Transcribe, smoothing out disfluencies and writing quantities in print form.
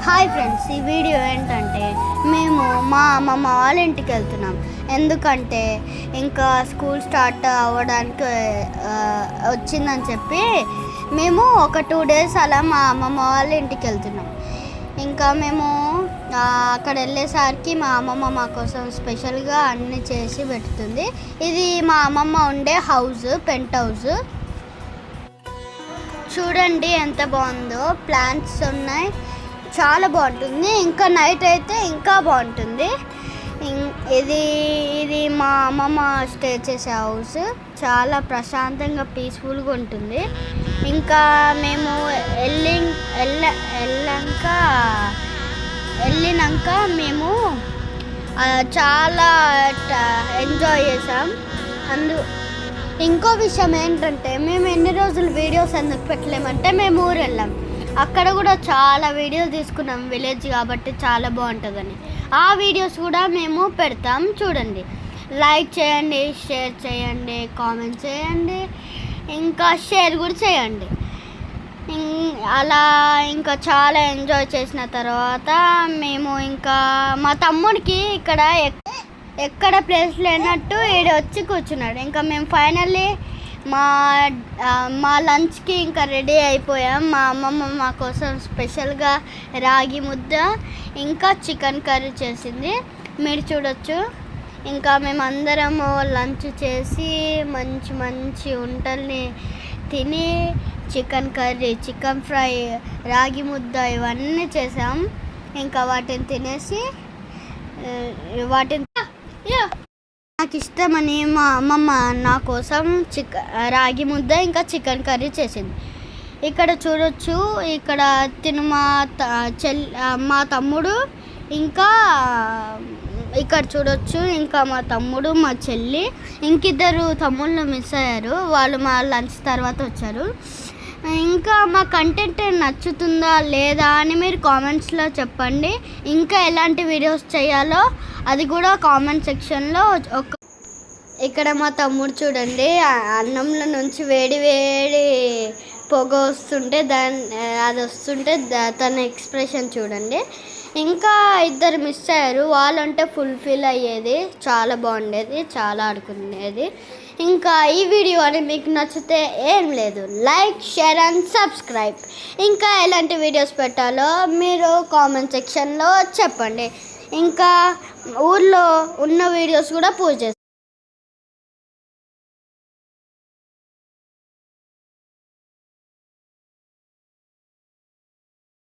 Hi friends, ఈ video ఏంటంటే మేము మా అమ్మమ్మ వాళ్ళ ఇంటికి వెళ్తున్నాం. ఎందుకంటే ఇంకా స్కూల్ స్టార్ట్ అవ్వడానికి వచ్చిందని చెప్పి మేము ఒక 2 days అలా మా అమ్మమ్మ వాళ్ళ ఇంటికి వెళ్తున్నాం. ఇంకా మేము అక్కడ వెళ్ళేసరికి మా అమ్మమ్మ మా కోసం స్పెషల్గా అన్నీ చేసి పెడుతుంది. ఇది మా అమ్మమ్మ ఉండే హౌస్, పెంట్ హౌస్. చూడండి ఎంత బాగుందో, ప్లాంట్స్ ఉన్నాయి, చాలా బాగుంటుంది. ఇంకా నైట్ అయితే ఇంకా బాగుంటుంది. ఇది మా అమ్మమ్మ స్టే చేసే హౌస్. చాలా ప్రశాంతంగా పీస్ఫుల్గా ఉంటుంది. ఇంకా మేము వెళ్ళినాక మేము చాలా ఎంజాయ్ చేసాం. ఇంకో విషయం ఏంటంటే మేము ఎన్ని రోజులు వీడియోస్ ఎందుకు పెట్టలేమంటే మేము ఊరు వెళ్ళాం. అక్కడ కూడా చాలా వీడియోలు తీసుకున్నాం, విలేజ్ కాబట్టి చాలా బాగుంటుందని. ఆ వీడియోస్ కూడా మేము పెడతాం, చూడండి. లైక్ చేయండి, షేర్ చేయండి, కామెంట్ చేయండి, ఇంకా షేర్ కూడా చేయండి. అలా ఇంకా చాలా ఎంజాయ్ చేసిన తర్వాత మేము ఇంకా మా తమ్ముడికి ఇక్కడ ఎక్కడ ప్లేస్ లేనట్టు ఈడ వచ్చి కూర్చున్నాడు. ఇంకా మేము ఫైనల్లీ మా లంచ్కి ఇంకా రెడీ అయిపోయాం. మా అమ్మమ్మ మా కోసం స్పెషల్గా రాగి ముద్ద ఇంకా చికెన్ కర్రీ చేసింది, మీరు చూడొచ్చు. ఇంకా మేమందరము లంచ్ చేసి మంచి మంచి వంటల్ని తిని చికెన్ కర్రీ, చికెన్ ఫ్రై, రాగి ముద్ద ఇవన్నీ చేసాం. ఇంకా వాటిని తినేసి నాకు ఇష్టమని మా అమ్మమ్మ నా కోసం రాగి ముద్ద ఇంకా చికెన్ కర్రీ చేసింది. ఇక్కడ చూడొచ్చు, ఇక్కడ మా తమ్ముడు ఇంకా ఇక్కడ చూడొచ్చు, ఇంకా మా తమ్ముడు, మా చెల్లి, ఇంకిద్దరు తమ్ముళ్ళు మిస్ అయ్యారు. వాళ్ళు మా లంచ్ తర్వాత వచ్చారు. ఇంకా మా కంటెంట్ నచ్చుతుందా లేదా అని మీరు కామెంట్స్లో చెప్పండి. ఇంకా ఎలాంటి వీడియోస్ చేయాలో అది కూడా కామెంట్ సెక్షన్లో. ఇక్కడ మా తమ్ముడు చూడండి, అన్నంలో నుంచి వేడి వేడి పొగ వస్తుంటే అది వస్తుంటే తన ఎక్స్ప్రెషన్ చూడండి. ఇంకా ఇద్దరు మిస్ అయ్యారు, వాళ్ళంటే ఫుల్ఫిల్ అయ్యేది, చాలా బాగుండేది, చాలా ఆడుకునేది. ఇంకా ఈ వీడియో అని మీకు నచ్చితే ఏం లేదు, లైక్, షేర్ అండ్ సబ్స్క్రైబ్. ఇంకా ఎలాంటి వీడియోస్ పెట్టాలో మీరు కామెంట్ సెక్షన్లో చెప్పండి. ఇంకా ఊర్లో ఉన్న వీడియోస్ కూడా పోస్ట్ చేస్తాను.